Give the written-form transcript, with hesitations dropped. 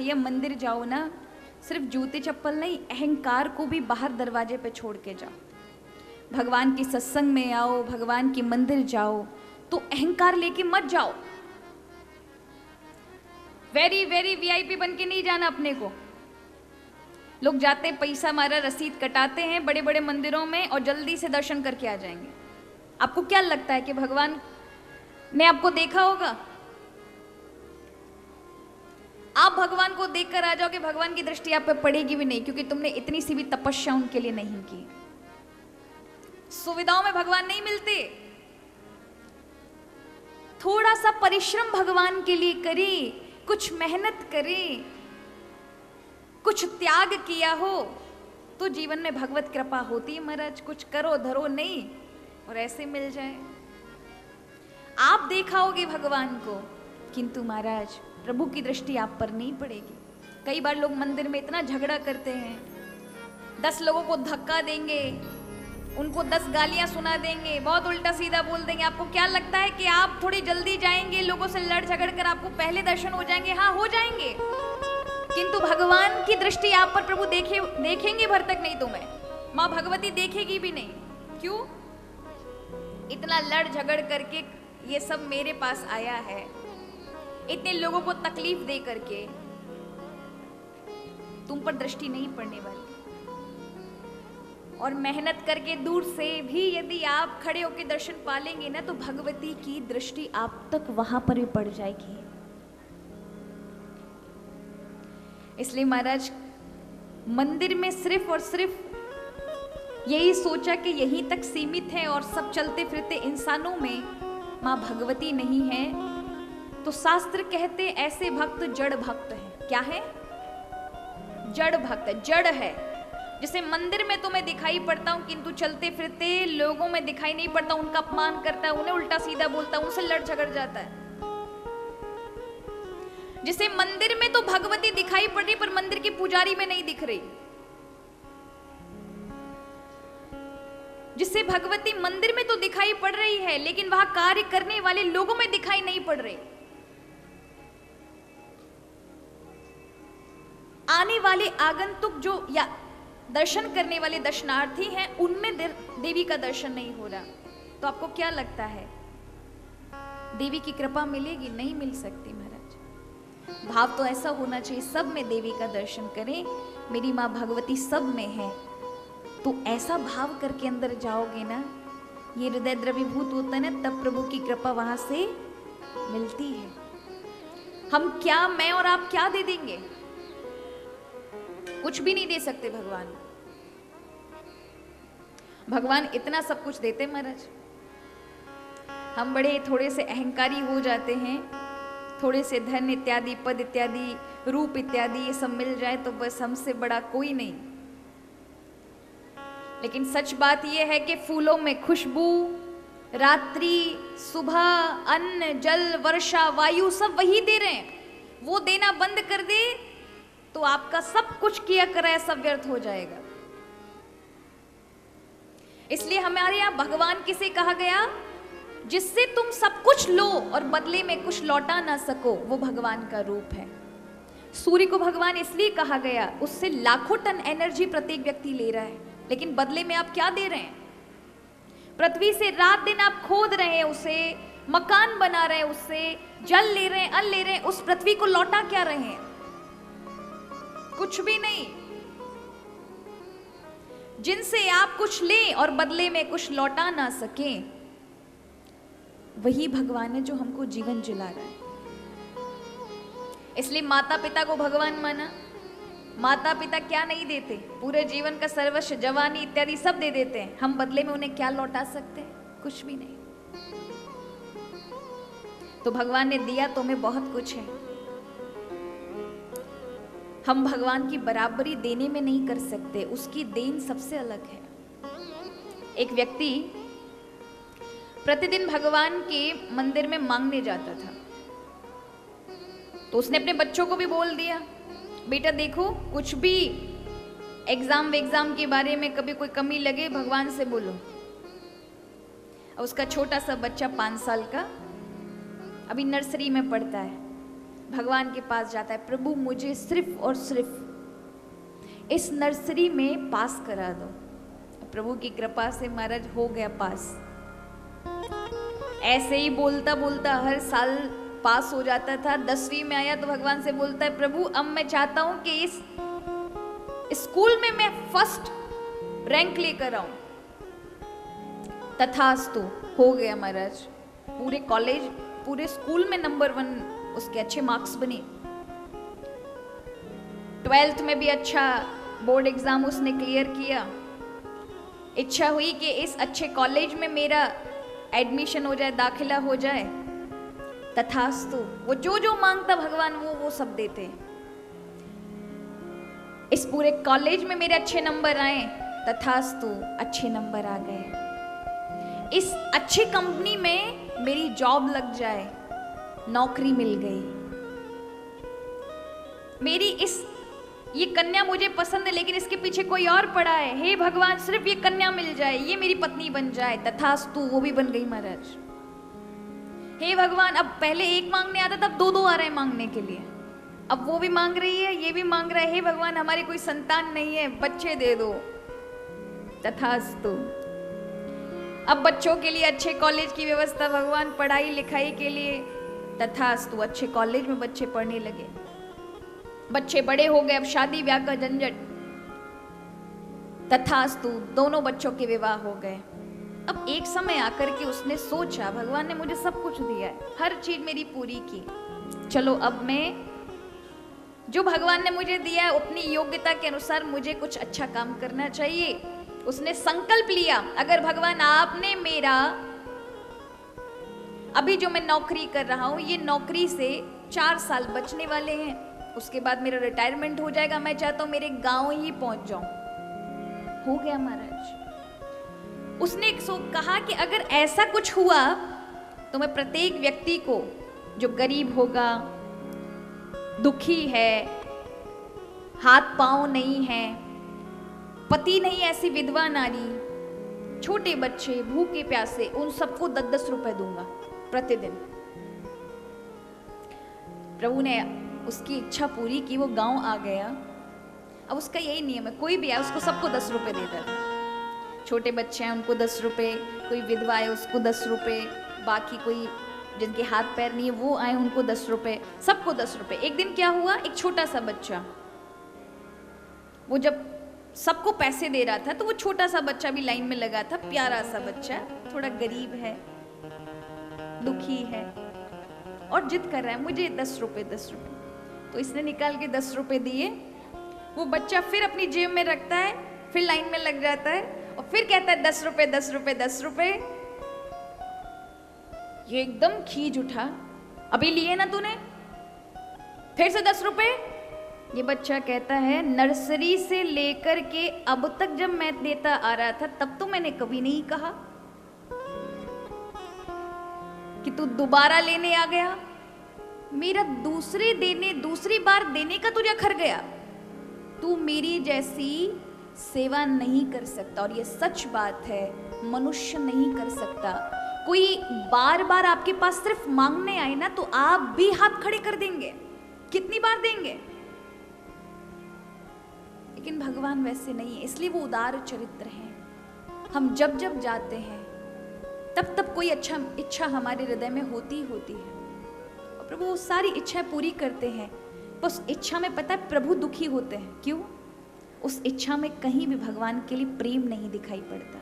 भैया मंदिर जाओ ना, सिर्फ जूते चप्पल नहीं, अहंकार को भी बाहर दरवाजे पे छोड़ के जाओ। भगवान की सत्संग में आओ, भगवान की मंदिर जाओ, तो अहंकार लेके मत जाओ। वेरी वेरी वीआईपी बन के नहीं जाना अपने को। लोग जाते हैं, पैसा मारा, रसीद कटाते हैं बड़े बड़े मंदिरों में और जल्दी से दर्शन करके आ जाएंगे। आपको क्या लगता है कि भगवान ने आपको देखा होगा? आप भगवान को देखकर आ जाओगे, भगवान की दृष्टि आप पे पड़ेगी भी नहीं, क्योंकि तुमने इतनी सी भी तपस्या उनके लिए नहीं की। सुविधाओं में भगवान नहीं मिलते। थोड़ा सा परिश्रम भगवान के लिए करें, कुछ मेहनत करें, कुछ त्याग किया हो तो जीवन में भगवत कृपा होती है महाराज। कुछ करो धरो नहीं और ऐसे मिल जाए। आप देखाओगे भगवान को, किंतु महाराज प्रभु की दृष्टि आप पर नहीं पड़ेगी। कई बार लोग मंदिर में इतना झगड़ा करते हैं, 10 लोगों को धक्का देंगे, उनको 10 गालियां सुना देंगे, बहुत उल्टा सीधा बोल देंगे। आपको क्या लगता है कि आप थोड़ी जल्दी जाएंगे, लोगों से लड़ झगड़ कर आपको पहले दर्शन हो जाएंगे? हाँ, हो जाएंगे, किंतु भगवान की दृष्टि आप पर प्रभु देखेंगे भर तक नहीं तुम्हें। माँ भगवती देखेगी भी नहीं। क्यों? इतना लड़ झगड़ करके ये सब मेरे पास आया है, इतने लोगों को तकलीफ दे करके, तुम पर दृष्टि नहीं पड़ने वाली। और मेहनत करके दूर से भी यदि आप खड़े होकर दर्शन पालेंगे ना, तो भगवती की दृष्टि आप तक वहां पर भी पड़ जाएगी। इसलिए महाराज मंदिर में सिर्फ और सिर्फ यही सोचा कि यहीं तक सीमित है और सब चलते फिरते इंसानों में माँ भगवती नहीं है, तो शास्त्र कहते ऐसे भक्त जड़ भक्त हैं। क्या है? जड़ भक्त, जड़ है। जैसे मंदिर में तुम्हें दिखाई पड़ता हूं, किंतु चलते फिरते लोगों में दिखाई नहीं पड़ता, उनका अपमान करता है, उन्हें उल्टा सीधा बोलता है, उनसे लड़ झगड़ जाता है। जिसे मंदिर में तो भगवती दिखाई पड़ रही, पर मंदिर के पुजारी में नहीं दिख रही। जिससे भगवती मंदिर में तो दिखाई पड़ रही है, लेकिन वहां कार्य करने वाले लोगों में दिखाई नहीं पड़ रही। आने वाले आगंतुक जो या दर्शन करने वाले दर्शनार्थी हैं, उनमें देवी का दर्शन नहीं हो रहा। तो आपको क्या लगता है देवी की कृपा मिलेगी? नहीं मिल सकती महाराज। भाव तो ऐसा होना चाहिए, सब में देवी का दर्शन करें, मेरी माँ भगवती सब में है। तो ऐसा भाव करके अंदर जाओगे ना, ये हृदय द्रवीभूत होता है ना, तब प्रभु की कृपा वहां से मिलती है। हम क्या, मैं और आप क्या दे देंगे? कुछ भी नहीं दे सकते भगवान। भगवान इतना सब कुछ देते महाराज। हम बड़े थोड़े से अहंकारी हो जाते हैं, थोड़े से धन इत्यादि, पद इत्यादि, रूप इत्यादि ये सब मिल जाए तो बस हमसे बड़ा कोई नहीं। लेकिन सच बात यह है कि फूलों में खुशबू, रात्रि, सुबह, अन्न, जल, वर्षा, वायु सब वही दे रहे हैं। वो देना बंद कर दे तो आपका सब कुछ किया कराया सब व्यर्थ हो जाएगा। इसलिए हमारे यहां भगवान किसे कहा गया? जिससे तुम सब कुछ लो और बदले में कुछ लौटा ना सको, वो भगवान का रूप है। सूर्य को भगवान इसलिए कहा गया, उससे लाखों टन एनर्जी प्रत्येक व्यक्ति ले रहा है, लेकिन बदले में आप क्या दे रहे हैं? पृथ्वी से रात दिन आप खोद रहे हैं, उसे मकान बना रहे हैं, उससे जल ले रहे हैं, अन्न ले रहे हैं, उस पृथ्वी को लौटा क्या रहे हैं? कुछ भी नहीं। जिनसे आप कुछ लें और बदले में कुछ लौटा ना सकें, वही भगवान है जो हमको जीवन जिला रहा है। इसलिए माता पिता को भगवान माना। माता पिता क्या नहीं देते? पूरे जीवन का सर्वस्व, जवानी इत्यादि सब दे देते हैं। हम बदले में उन्हें क्या लौटा सकते हैं? कुछ भी नहीं। तो भगवान ने दिया तो हमें बहुत कुछ है। हम भगवान की बराबरी देने में नहीं कर सकते, उसकी देन सबसे अलग है। एक व्यक्ति प्रतिदिन भगवान के मंदिर में मांगने जाता था, तो उसने अपने बच्चों को भी बोल दिया, बेटा देखो कुछ भी एग्जाम के बारे में कभी कोई कमी लगे भगवान से बोलो। और उसका छोटा सा बच्चा 5 साल का अभी नर्सरी में पढ़ता है, भगवान के पास जाता है, प्रभु मुझे सिर्फ और सिर्फ इस नर्सरी में पास करा दो। प्रभु की कृपा से महाराज हो गया पास। ऐसे ही बोलता बोलता हर साल पास हो जाता था। 10वीं में आया तो भगवान से बोलता है, प्रभु अब मैं चाहता हूं कि इस स्कूल में मैं फर्स्ट रैंक लेकर आऊं। तथास्तु, हो गया महाराज। पूरे कॉलेज, पूरे स्कूल में नंबर 1 उसके अच्छे मार्क्स बने। 12th में भी अच्छा बोर्ड एग्जाम उसने क्लियर किया। इच्छा हुई कि इस अच्छे कॉलेज में मेरा एडमिशन हो जाए, दाखिला हो जाए। तथास्तु, वो जो जो मांगता भगवान वो सब देते। इस पूरे कॉलेज में मेरे अच्छे नंबर आए। तथास्तु, अच्छे नंबर आ गए। इस अच्छी कंपनी में मेरी जॉब लग जाए, नौकरी मिल गई। मेरी ये कन्या मुझे पसंद है, लेकिन इसके पीछे कोई और पड़ा है। हे भगवान, सिर्फ ये कन्या मिल जाए, ये मेरी पत्नी बन जाए। तथास्तु, वो भी बन गई महाराज। हे भगवान, अब पहले एक मांगने आता था, अब 2-2 आ रहे हैं मांगने के लिए। अब वो भी मांग रही है, ये भी मांग रहा है। हे भगवान, हमारी कोई संतान नहीं है, बच्चे दे दो। तथास्तु, अब बच्चों के लिए अच्छे कॉलेज की व्यवस्था भगवान, पढ़ाई लिखाई के लिए। तथास्तु, अच्छे कॉलेज में बच्चे पढ़ने लगे। बच्चे बड़े हो गए, अब शादी ब्याह का झंझट। तथास्तु, दोनों बच्चों के विवाह हो गए। अब एक समय आकर के उसने सोचा, भगवान ने मुझे सब कुछ दिया है, हर चीज मेरी पूरी की, चलो अब मैं जो भगवान ने मुझे दिया है अपनी योग्यता के अनुसार मुझे कुछ अच्छा काम करना चाहिए। उसने संकल्प लिया, अगर भगवान आपने मेरा अभी जो मैं नौकरी कर रहा हूं, ये नौकरी से 4 साल बचने वाले हैं, उसके बाद मेरा रिटायरमेंट हो जाएगा। मैं चाहता हूं मेरे गांव ही पहुंच जाऊं। हो गया महाराज। उसने कहा कि अगर ऐसा कुछ हुआ तो मैं प्रत्येक व्यक्ति को, जो गरीब होगा, दुखी है, हाथ पांव नहीं है, पति नहीं, ऐसी विधवा नारी, छोटे बच्चे, भूखे प्यासे, उन सबको 10-10 रुपए दूंगा प्रतिदिन। प्रभु ने उसकी इच्छा पूरी की, वो गांव आ गया। अब उसका यही नियम है, कोई भी आए उसको सबको 10 रुपए देता है। छोटे बच्चे हैं उनको 10 रुपए, कोई विधवा है उसको 10 रुपए, बाकी कोई जिनके हाथ पैर नहीं है वो आए उनको 10 रुपए, सबको 10 रुपए। एक दिन क्या हुआ, एक छोटा सा बच्चा, वो जब सबको पैसे दे रहा था तो वो छोटा सा बच्चा भी लाइन में लगा था, प्यारा सा बच्चा, थोड़ा गरीब है, दुखी है और जिद कर रहा है मुझे 10 रुपए 10 रुपए। तो इसने निकाल के 10 रुपए दिए। वो बच्चा फिर अपनी जेब में रखता है, फिर लाइन में लग जाता है और फिर कहता है 10 रुपए 10 रुपए 10 रुपए। ये एकदम खींच उठा, अभी लिए ना तूने, फिर से 10 रुपए। ये बच्चा कहता है नर्सरी से लेकर के अब तक जब मैं देता आ रहा था तब तो मैंने कभी नहीं कहा कि तू दोबारा लेने आ गया। मेरा दूसरी बार देने का तुझे खर गया। तू मेरी जैसी सेवा नहीं कर सकता, और ये सच बात है, मनुष्य नहीं कर सकता। कोई बार बार आपके पास सिर्फ मांगने आए ना तो आप भी हाथ खड़े कर देंगे, कितनी बार देंगे। लेकिन भगवान वैसे नहीं है, इसलिए वो उदार चरित्र हैं। हम जब जब जाते हैं तब तब कोई अच्छा इच्छा हमारे हृदय में होती है और प्रभु वो सारी इच्छाएं पूरी करते हैं। उस इच्छा में पता है प्रभु दुखी होते हैं, क्यों? उस इच्छा में कहीं भी भगवान के लिए प्रेम नहीं दिखाई पड़ता।